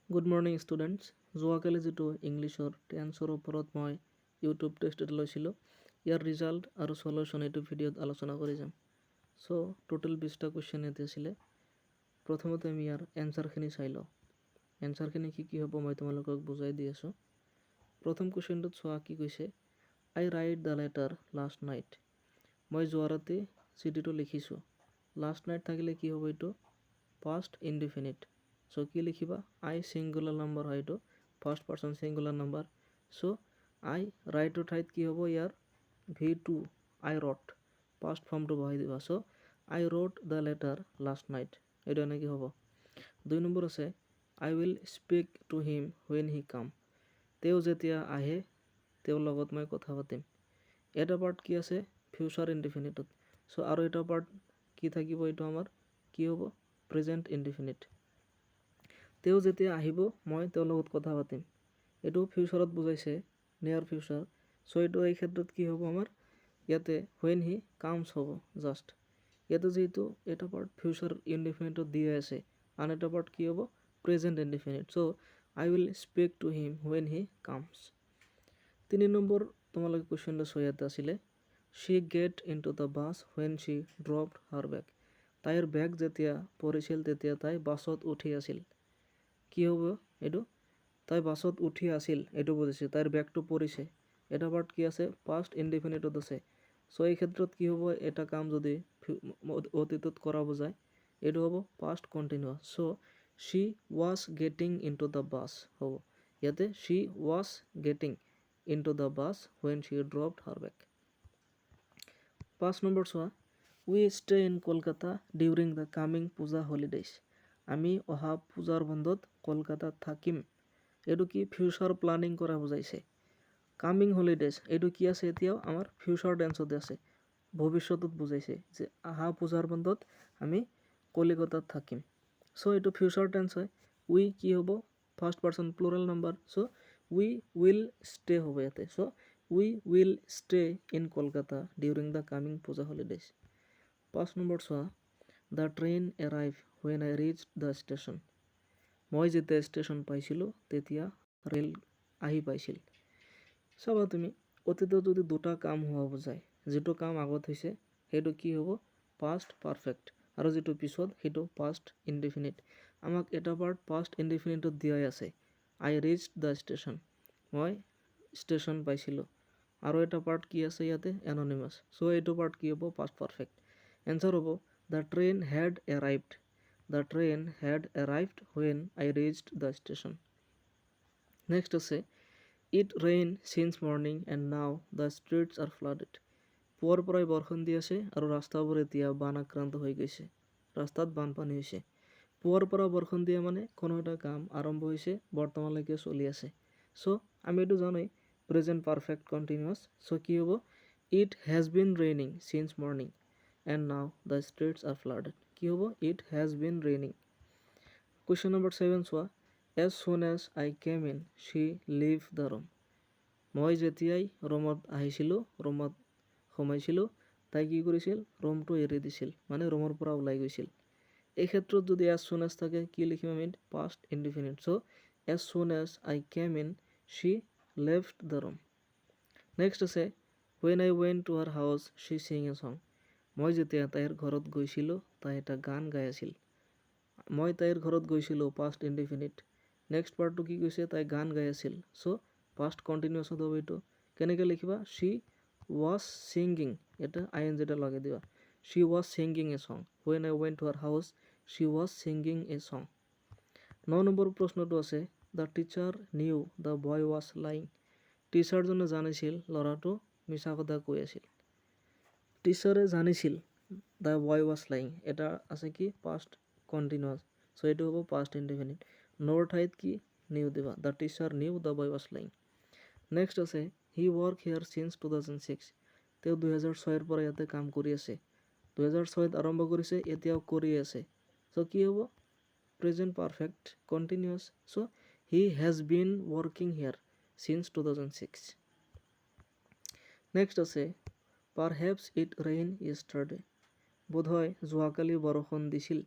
Good morning students. যোৱাকালি যিটো ইংলিছৰ টেন্সৰ ওপৰত মই ইউটিউব টেষ্ট এটা লৈছিলোঁ, ইয়াৰ ৰিজাল্ট আৰু চলিউশ্যন এইটো ভিডিঅ'ত আলোচনা কৰি যাম। চ' টোটেল 20টা কুৱেশ্যন ইয়াতে আছিলে। প্ৰথমতে আমি ইয়াৰ এনচাৰখিনি চাই লওঁ। এনচাৰখিনি কি হ'ব মই তোমালোকক বুজাই দি আছোঁ। প্ৰথম কুৱেশ্যনটোত চোৱা কি কৈছে, I write the letter last night. মই যোৱা ৰাতি চিঠিটো লিখিছোঁ। লাষ্ট নাইট থাকিলে কি হ'ব, এইটো পাষ্ট ইনডিফিনিট। চ' কি লিখিবা, আই ছিংগুলাৰ নাম্বাৰ হয়, এইটো ফাৰ্ষ্ট পাৰ্চন ছিংগুলাৰ নাম্বাৰ। চ' আই ৰাইটৰ ঠাইত কি হ'ব, ইয়াৰ V2 আই ৰট পাষ্ট ফৰ্মটো বহাই দিবা। So' I wrote the letter last night, এইটো এনেকৈ হ'ব। 2 নম্বৰ আছে, I will speak to him when he come. তেওঁ যেতিয়া আহে তেওঁৰ লগত মই কথা পাতিম। এটা পাৰ্ট কি আছে, ফিউচাৰ ইনডিফিনিটত। চ' আৰু এটা পাৰ্ট কি থাকিব, এইটো আমাৰ কি হ'ব, প্ৰেজেণ্ট ইনডিফিনিট। তেওঁ যেতিয়া আহিব মই তেওঁৰ লগত কথা পাতিম, এইটো ফিউচাৰত বুজাইছে, নিয়াৰ ফিউচাৰ। চ' এইটো এই ক্ষেত্ৰত কি হ'ব, আমাৰ ইয়াতে হুৱেন হি কামছ হ'ব জাষ্ট। ইয়াতে যিহেতু এটা পাৰ্ট ফিউচাৰ ইনডিফিনিটত দিয়া আছে, আন এটা পাৰ্ট কি হ'ব, present indefinite. So' I will speak to him when he comes. 3 নম্বৰ তোমালোকে কুৱেশ্যনটো ইয়াতে আছিলে, she get in to the bus when she dropped her bag. তাইৰ বেগ যেতিয়া পৰিছিল তেতিয়া তাই বাছত উঠি আছিল। কি হ'ব এইটো, তাই বাছত উঠি আছিল, এইটো বুজিছে, তাইৰ বেগটো পৰিছে। এটা পাৰ্ট কি আছে, পাষ্ট ইনডিফিনিটত আছে। চ' এই ক্ষেত্ৰত কি হ'ব, এটা কাম যদি অতীতত কৰা বুজায়, এইটো হ'ব past continuous. So' she was getting in to the bus হ'ব। ইয়াতে she was getting in to the bus when she dropped her bag. 5 নম্বৰ চোৱা, we stay in Kolkata during the coming puja holidays. আমি অহা পূজাৰ বন্ধত কলকাতাত থাকিম। এইটো কি, ফিউচাৰ প্লানিং কৰা বুজাইছে। কামিং হলিডেজ এইটো কি আছে, এতিয়াও আমাৰ ফিউচাৰ টেন্সতে আছে, ভৱিষ্যতত বুজাইছে যে অহা পূজাৰ বন্ধত আমি কলিকতাত থাকিম। চ' এইটো ফিউচাৰ টেন্স হয়। উই কি হ'ব, first person plural number. So' we will stay হ'ব ইয়াতে। So' we will stay in Kolkata during the coming puja holidays. 5 নম্বৰ চোৱা, the train arrive when I reached the station. মই যেতিয়া ষ্টেচন পাইছিলোঁ তেতিয়া ৰেল আহি পাইছিল। চাবা তুমি, অতীতত যদি দুটা কাম হোৱা বুজায়, যিটো কাম আগত হৈছে সেইটো কি হ'ব, পাষ্ট পাৰফেক্ট, আৰু যিটো পিছত সেইটো পাষ্ট ইনডিফিনিট। আমাক এটা পাৰ্ট পাষ্ট ইনডিফিনিটত দিয়াই আছে, আই ৰিচ্ড দ্য ষ্টেচন, মই ষ্টেচন পাইছিলোঁ। আৰু এটা পাৰ্ট কি আছে ইয়াতে, এননিমাছ। চ' এইটো পাৰ্ট কি হ'ব, পাষ্ট পাৰফেক্ট। এনচাৰ হ'ব, the train head arrived. The train had arrived when I reached the station. Next আছে, it rained since morning and now the streets are flooded. পুৱাৰ পৰাই বৰষুণ দি আছে আৰু ৰাস্তাবোৰ এতিয়া বান আক্ৰান্ত হৈ গৈছে, ৰাস্তাত বানপানী হৈছে। পুৱাৰ পৰা বৰষুণ দিয়া মানে কোনো এটা কাম আৰম্ভ হৈছে, বৰ্তমানলৈকে চলি আছে। চ' আমি এইটো জানোৱেই, প্ৰেজেণ্ট পাৰফেক্ট কণ্টিনিউৱাছ। চ' কি হ'ব, it has been raining since morning and now the streets are flooded. কি হ'ব, it has been raining. Question number 7 চোৱা, as soon as I came in she left the room. মই যেতিয়াই ৰুমত আহিছিলোঁ, ৰুমত সোমাইছিলোঁ, তাই কি কৰিছিল, ৰুমটো এৰি দিছিল, মানে ৰুমৰ পৰা ওলাই গৈছিল। এই ক্ষেত্ৰত যদি as soon as থাকে কি লিখিম আমি, past indefinite. So' as soon as I came in she left the room. Next আছে, when I went to her house she sang a song. মই যেতিয়া তাইৰ ঘৰত গৈছিলোঁ তাই এটা গান গাই আছিল। মই তাইৰ ঘৰত গৈছিলোঁ, পাষ্ট ইনডিফিনিট। নেক্সট পাৰ্টটো কি কৈছে, তাই গান গাই আছিল। চ' পাষ্ট কণ্টিনিউৱাছত হ'ব এইটো। কেনেকৈ লিখিবা, শ্বি ৱাজ ছিংগিং, এটা ING এটা লগাই দিবা। She was singing a song, when I went to her house she was singing a song. 9 নম্বৰ প্ৰশ্নটো আছে, the teacher knew the boy was lying. টিচাৰজনে জানিছিল ল'ৰাটো মিছা কথা কৈ আছিল। টিচাৰে জানিছিল, দ্য বয় ৱাজ লাইং, এটা আছে কি, পাষ্ট কণ্টিনিউৱাছ। চ' এইটো হ'ব পাষ্ট ইনডিফিনিট। নোৰ ঠাইত কি, নিউ দিবা, the teacher knew the boy was lying. Next আছে, হি ৱৰ্ক হিয়াৰ চিন্স 2006। তেওঁ 2006ৰ পৰা ইয়াতে কাম কৰি আছে। 2006ত আৰম্ভ কৰিছে, এতিয়াও কৰি আছে। চ' কি হ'ব, present perfect continuous. So' he has been working here since 2006। Next আছে, পাৰহেপছ ইট ৰেইন য়েষ্টাৰডে। বোধহয় যোৱাকালি বৰষুণ দিছিল।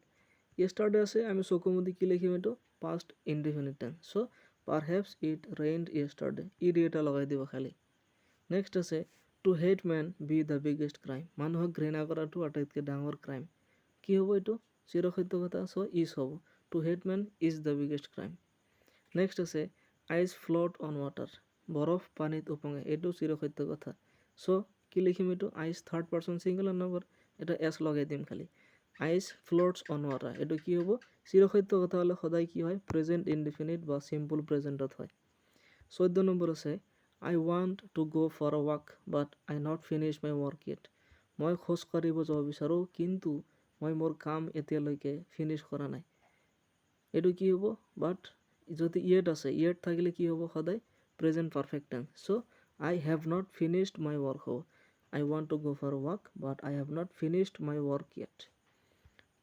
য়েষ্টাৰডে আছে, আমি চকু মুদি কি লিখিম, এইটো past indefinite tense. So perhaps it rained yesterday. ed এটা লগাই দিব খালি। নেক্সট আছে to hate men be the biggest crime, মানুহক ঘৃণা কৰাটো আটাইতকৈ ডাঙৰ ক্ৰাইম। কি হ'ব এইটো চিৰসত্য কথা, চ' ইজ হ'ব। To hate men is the biggest crime. Next আছে আইচ ফ্ল'ট অন ৱাটাৰ, বৰফ পানীত উপঙে, এইটো চিৰসত্য কথা। চ' কি লিখিম এইটো ice third person singular number, এটা এছ লগাই দিম খালি। আইচ ফ্ল'টছ অন ৱাটাৰ এইটো কি হ'ব চিৰসত্য কথা হ'লে সদায় কি হয় প্ৰেজেণ্ট ইনডিফিনিট বা চিম্পল প্ৰেজেণ্টত হয়। 14 নম্বৰ আছে I want to go for a walk but I not finish my work yet. মই খোজ কাঢ়িব যাব বিচাৰোঁ কিন্তু মই মোৰ কাম এতিয়ালৈকে ফিনিছ কৰা নাই। এইটো কি হ'ব বাট যদি ইয়েট আছে ইয়েট থাকিলে কি হ'ব সদায় present perfect tense. So' I have not finished my work হ'ব। I want to go for a walk but I have not finished my work yet.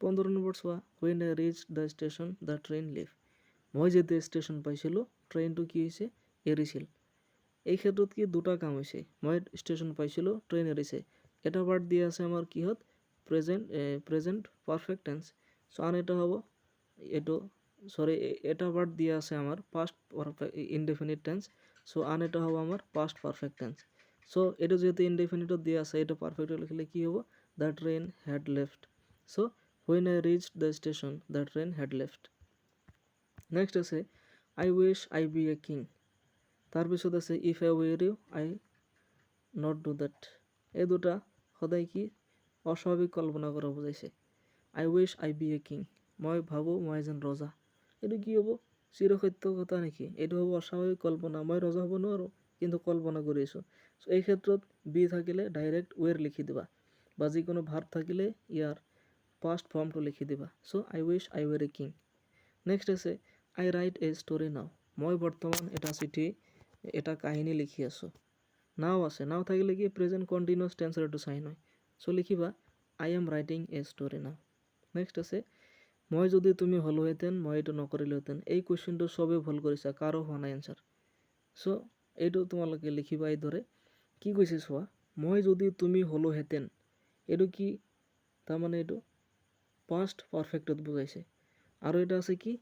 15 number চোৱা when I reached the station the train left. মই যেতিয়া station পাইছিলোঁ ট্ৰেইনটো কি হৈছে এৰিছিল। এই ক্ষেত্ৰত কি দুটা কাম হৈছে, মই ষ্টেচন পাইছিলোঁ ট্ৰেইন এৰিছে, এটা পাৰ্ট দিয়া আছে আমাৰ কিহত প্ৰেজেণ্ট পাৰফেক্ট টেন্স। চ' আন এটা হ'ব এইটো এটা পাৰ্ট দিয়া আছে আমাৰ পাষ্ট ইনডেফিনিট টেন্স। চ' আন এটা হ'ব আমাৰ পাষ্ট পাৰফেক্ট টেন্স। চ' এইটো যিহেতু ইনডেফিনিটত দিয়া আছে এইটো পাৰফেক্টত লিখিলে কি হ'ব the train head left. So' when I reached the station the train had left. Next আছে I wish I be a king. তাৰপিছত আছে if I were you I not do that. এই দুটা সদায় কি অস্বাভাৱিক কল্পনা কৰা বুজাইছে। I wish I be a king, মই ভাবোঁ মই এজন ৰজা, এইটো কি হ'ব চিৰসত্য কথা নেকি, এইটো হ'ব অস্বাভাৱিক কল্পনা, মই ৰজা হ'ব নোৱাৰোঁ কিন্তু কল্পনা কৰি আছোঁ। চ' এই ক্ষেত্ৰত বি থাকিলে ডাইৰেক্ট ৱেৰ লিখি দিবা বা যিকোনো ভাৰ্ব থাকিলে ইয়াৰ পাষ্ট ফৰ্মটো লিখি দিবা। চ' I wish I were a king. Next আছে I write a story now. মই বৰ্তমান এটা কাহিনী লিখি আছোঁ। নাও আছে, নাও থাকিলে কি প্ৰেজেণ্ট কণ্টিনিউৱাছ টেন্সৰ এইটো চাইন হয়। চ' লিখিবা I am writing a story now. Next আছে মই যদি তুমি হ'লোহেঁতেন মই এইটো নকৰিলোহেঁতেন। এই কুৱেশ্যনটো চবেই ভুল কৰিছা, কাৰো হোৱা নাই এনচাৰ। চ' এইটো তোমালোকে লিখিবা এইদৰে। কি কৈছে চোৱা মই যদি তুমি হ'লোহেঁতেন এইটো কি তাৰমানে এইটো পাষ্ট পাৰফেক্টত বুজাইছে। আৰু এটা আছে কি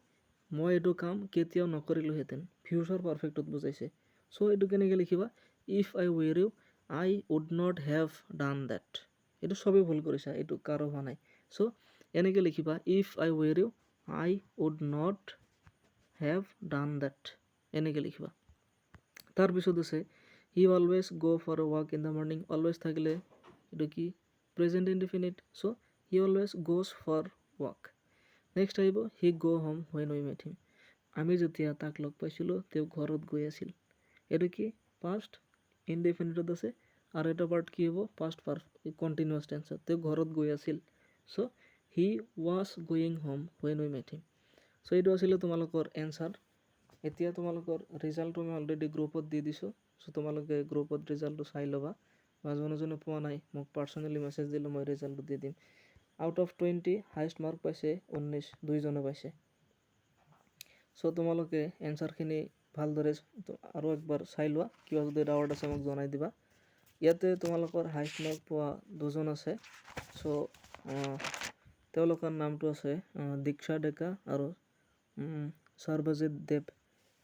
মই এইটো কাম কেতিয়াও নকৰিলোহেঁতেন, ফিউচাৰ পাৰফেক্টত বুজাইছে। চ' এইটো কেনেকৈ লিখিবা if I were you I would not have done that. এইটো চবেই ভুল কৰিছা, এইটো কাৰো হোৱা নাই। চ' এনেকৈ লিখিবা if I were you I would not have done that. এনেকৈ লিখিবা। তাৰপিছত আছে he always go for a walk in the morning. always থাকিলে এইটো কি present indefinite. So' he always goes for walk. Next আহিব he go home when we met him. আমি যেতিয়া তাক লগ পাইছিলোঁ তেওঁ ঘৰত গৈ আছিল, এইটো কি পাষ্ট ইনডিফিনিটত আছে আৰু এটা পাৰ্ট কি হ'ব পাষ্ট কণ্টিনিউৱাছ টেন্সত, তেওঁ ঘৰত গৈ আছিল। চ' he was going home when we met him. চ' এইটো আছিলে তোমালোকৰ এনচাৰ। এতিয়া তোমালোকৰ ৰিজাল্টটো মই অলৰেডি গ্ৰুপত দি দিছোঁ। চ' তোমালোকে গ্ৰুপত ৰিজাল্টটো চাই ল'বা বা যোনে পোৱা নাই মোক পাৰ্চনেলি মেছেজ দিলে মই ৰিজাল্টটো দি দিম। আউট অফ 20 হাইষ্ট মাৰ্ক পাইছে 19, দুইজনে পাইছে। চ' তোমালোকে এনচাৰখিনি ভালদৰে আৰু একবাৰ চাই লোৱা, কিবা যদি ডাউট আছে মোক জনাই দিবা। ইয়াতে তোমালোকৰ হাইষ্ট মাৰ্ক পোৱা দুজন আছে। চ' তেওঁলোকৰ নামটো আছে দীক্ষা ডেকা আৰু সৰ্বজিত দেৱ।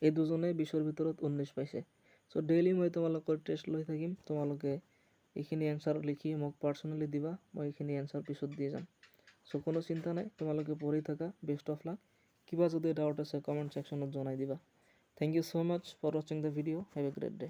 এই দুজনে 20ৰ ভিতৰত 19 পাইছে। চ' ডেইলি মই তোমালোকৰ টেষ্ট লৈ থাকিম, তোমালোকে এইখিনি এনচাৰ লিখি মোক পাৰ্চনেলি দিবা, মই এইখিনি এনচাৰ পিছত দি যাম। চ' কোনো চিন্তা নাই, তোমালোকে পঢ়ি থাকা, বেষ্ট অফ লাক। কিবা যদি ডাউট আছে কমেণ্ট ছেকশ্যনত জনাই দিবা। Thank you so' much for ৱাচিং the video', have a great day.